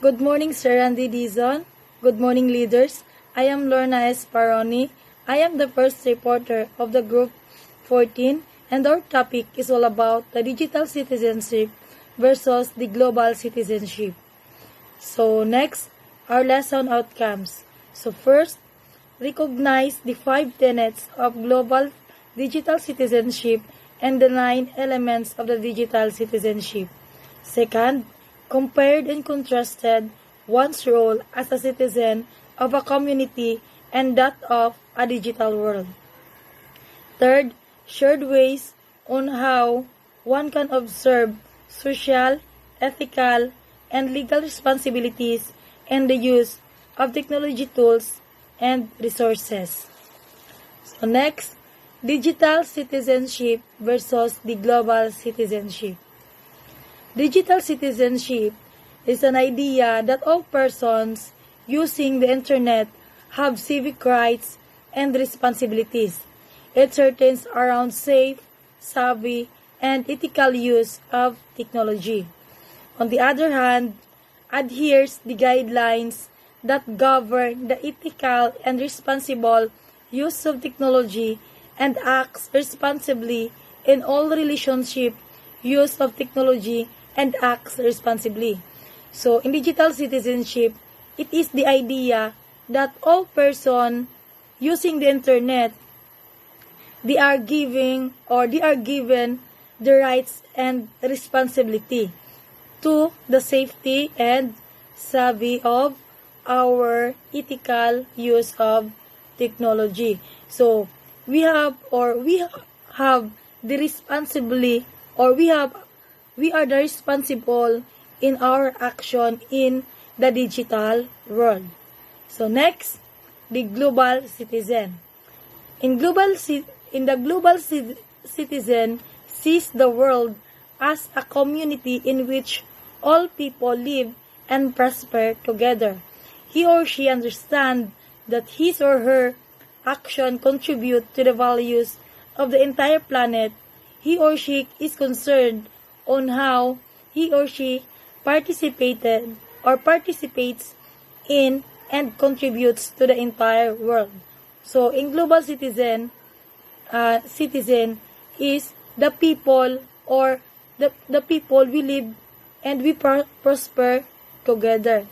Good morning, Sir Randy Dizon. Good morning, leaders. I am Lorna S. Paroni. I am the first reporter of the Group 14, and our topic is all about the digital citizenship versus the global citizenship. So next, our lesson outcomes. So first, recognize the 5 tenets of global digital citizenship and the 9 elements of the digital citizenship. Second, compared and contrasted one's role as a citizen of a community and that of a digital world. Third, shared ways on how one can observe social, ethical, and legal responsibilities and the use of technology tools and resources. So next, digital citizenship versus the global citizenship. Digital citizenship is an idea that all persons using the internet have civic rights and responsibilities. It centers around safe, savvy, and ethical use of technology. On the other hand, adheres the guidelines that govern the ethical and responsible use of technology and acts responsibly in all relationship use of technology and acts responsibly. So, in digital citizenship, it is the idea that all person using the internet, they are given the rights and responsibility to the safety and savvy of our ethical use of technology. So, we have the responsibility, or we are the responsible in our action in the digital world. So next, the global citizen. The global citizen sees the world as a community in which all people live and prosper together. He or she understands that his or her action contribute to the values of the entire planet. He or she is concerned on how he or she participates in and contributes to the entire world. So, in global citizen is the people, or the people we live and we prosper together.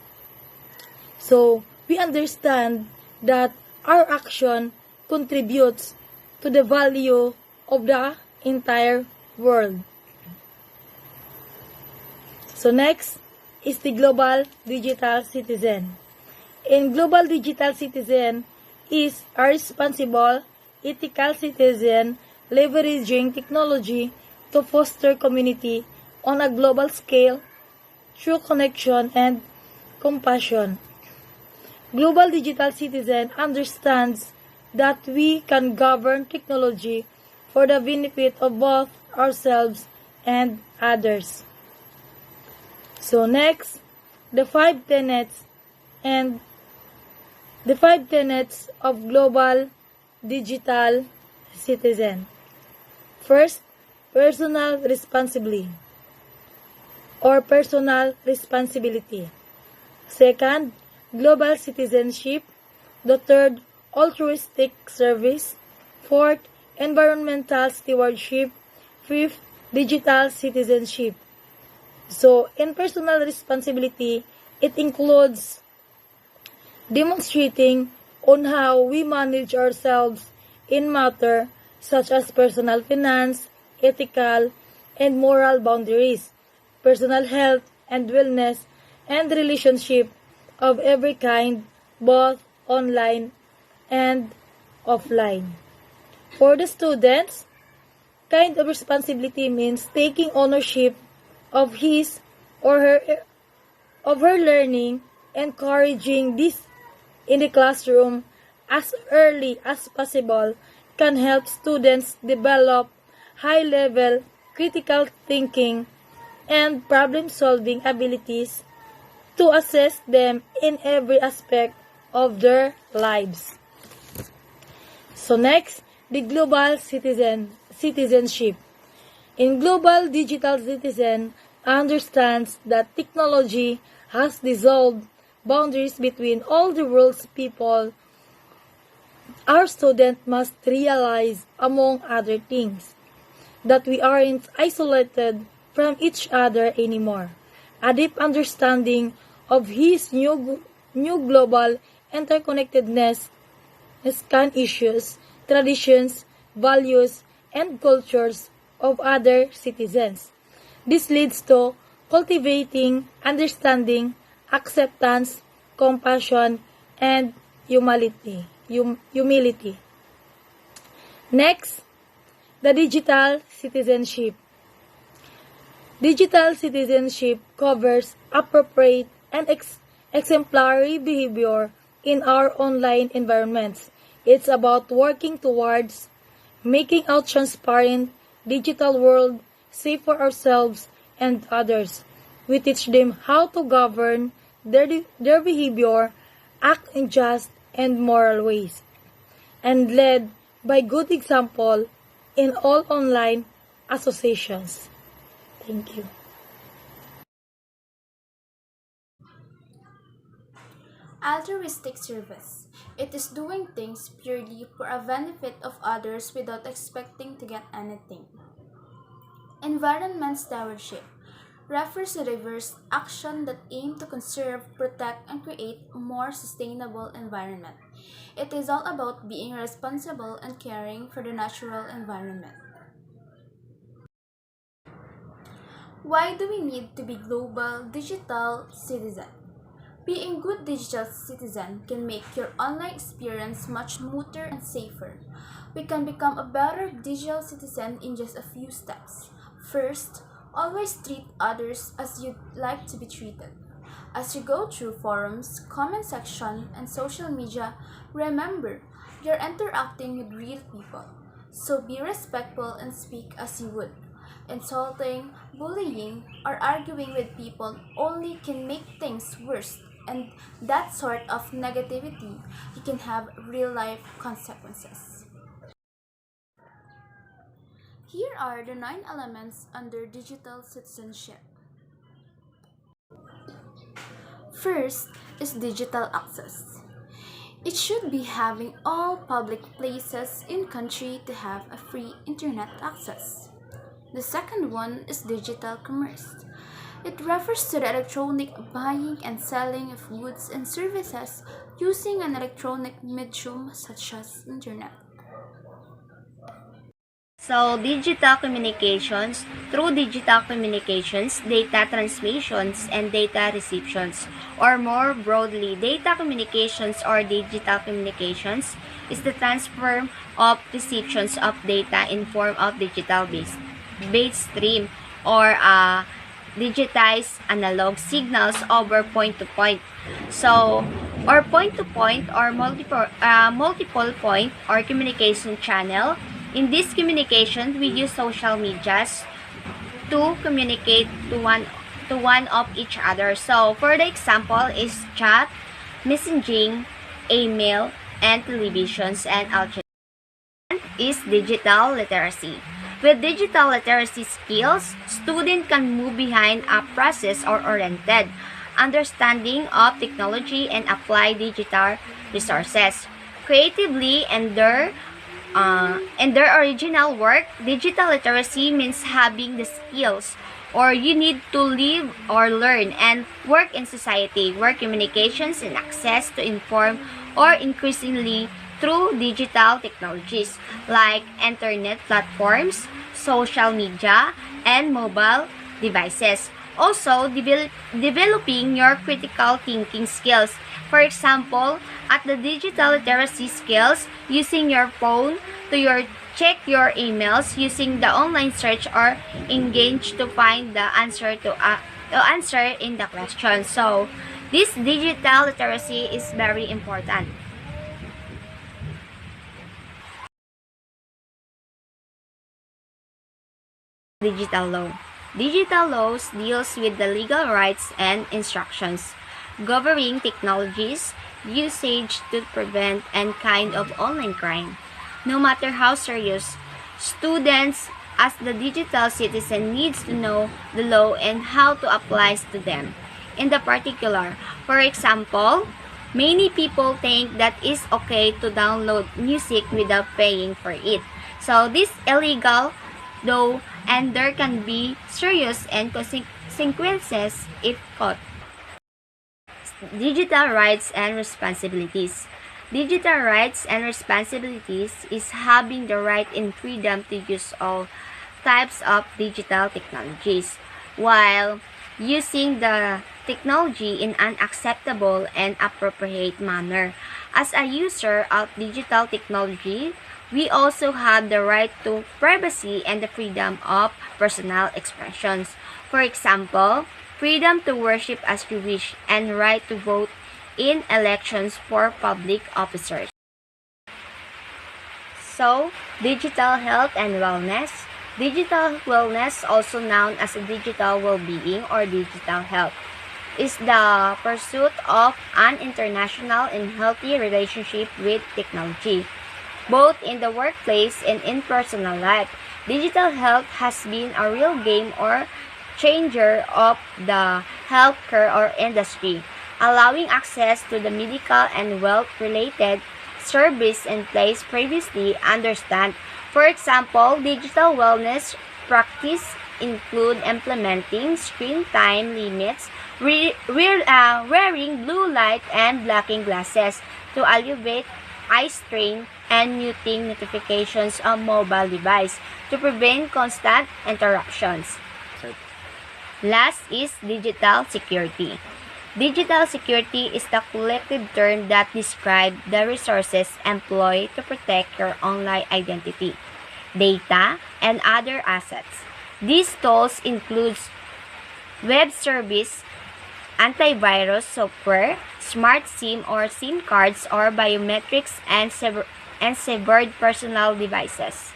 So, we understand that our action contributes to the value of the entire world. So next is the global digital citizen. In global digital citizen is a responsible, ethical citizen leveraging technology to foster community on a global scale through connection and compassion. Global digital citizen understands that we can govern technology for the benefit of both ourselves and others. So next, the 5 tenets of global digital citizen. First, personal responsibility. Second, global citizenship. The third, altruistic service. Fourth, environmental stewardship. Fifth, digital citizenship. So, in personal responsibility, it includes demonstrating on how we manage ourselves in matters such as personal finance, ethical, and moral boundaries, personal health and wellness, and relationship of every kind, both online and offline. For the students, kind of responsibility means taking ownership of his or her learning, encouraging this in the classroom as early as possible can help students develop high-level critical thinking and problem-solving abilities to assess them in every aspect of their lives. So next, the global citizenship. In global digital citizen understands that technology has dissolved boundaries between all the world's people. Our student must realize, among other things, that we aren't isolated from each other anymore. A deep understanding of his new global interconnectedness scan issues, traditions, values, and cultures of other citizens. This leads to cultivating understanding, acceptance, compassion, and humility. Next, the digital citizenship. Digital citizenship covers appropriate and exemplary behavior in our online environments. It's about working towards making a transparent digital world safe for ourselves and others. We teach them how to govern their behavior, act in just and moral ways, and led by good example in all online associations. Thank you. Altruistic service. It is doing things purely for a benefit of others without expecting to get anything. Environment stewardship refers to diverse action that aim to conserve, protect, and create a more sustainable environment. It is all about being responsible and caring for the natural environment. Why do we need to be global digital citizen? Being good digital citizen can make your online experience much smoother and safer. We can become a better digital citizen in just a few steps. First, always treat others as you'd like to be treated. As you go through forums, comment section, and social media, remember you're interacting with real people. So be respectful and speak as you would. Insulting, bullying, or arguing with people only can make things worse, and that sort of negativity can have real life consequences. Here are the 9 elements under digital citizenship. First is digital access. It should be having all public places in country to have a free internet access. The second one is digital commerce. It refers to the electronic buying and selling of goods and services using an electronic medium such as internet. So, digital communications, through digital communications, data transmissions, and data receptions, or more broadly, data communications or digital communications is the transfer of receptions of data in form of digital base stream or digitized analog signals over point-to-point. So, or point-to-point or multiple point or communication channel. In this communication, we use social medias to communicate to one of each other. So, for the example is chat, messaging, email, and televisions, and is digital literacy. With digital literacy skills, students can move behind a process-oriented understanding of technology and apply digital resources creatively and their original work. Digital literacy means having the skills or you need to live or learn and work in society where communications and access to inform or increasingly through digital technologies like internet platforms, social media, and mobile devices. Also, developing your critical thinking skills. For example, at the digital literacy skills, using your phone to check your emails, using the online search or engage to find the answer to answer in the question. So, this digital literacy is very important. Digital law. Digital laws deals with the legal rights and instructions governing technologies usage to prevent any kind of online crime. No matter how serious, students as the digital citizen needs to know the law and how to apply to them. in the particular. For example, many people think that it's okay to download music without paying for it. So this illegal though, and there can be serious and consequences if caught. Digital rights and responsibilities. Digital rights and responsibilities is having the right and freedom to use all types of digital technologies while using the technology in an acceptable and appropriate manner. As a user of digital technology, we also have the right to privacy and the freedom of personal expressions. For example, freedom to worship as you wish and right to vote in elections for public officers. So, digital health and wellness. Digital wellness, also known as digital well-being or digital health, is the pursuit of an international and healthy relationship with technology, both in the workplace and in personal life. Digital health has been a real game or changer of the healthcare or industry, allowing access to the medical and wealth-related service in place previously understand. For example, digital wellness practice include implementing screen time limits, wearing blue light and blocking glasses to alleviate eye strain, and muting notifications on mobile device to prevent constant interruptions. Last is digital security. Digital security is the collective term that describes the resources employed to protect your online identity, data, and other assets. These tools include web service, antivirus software, smart SIM or SIM cards or biometrics and severed personal devices.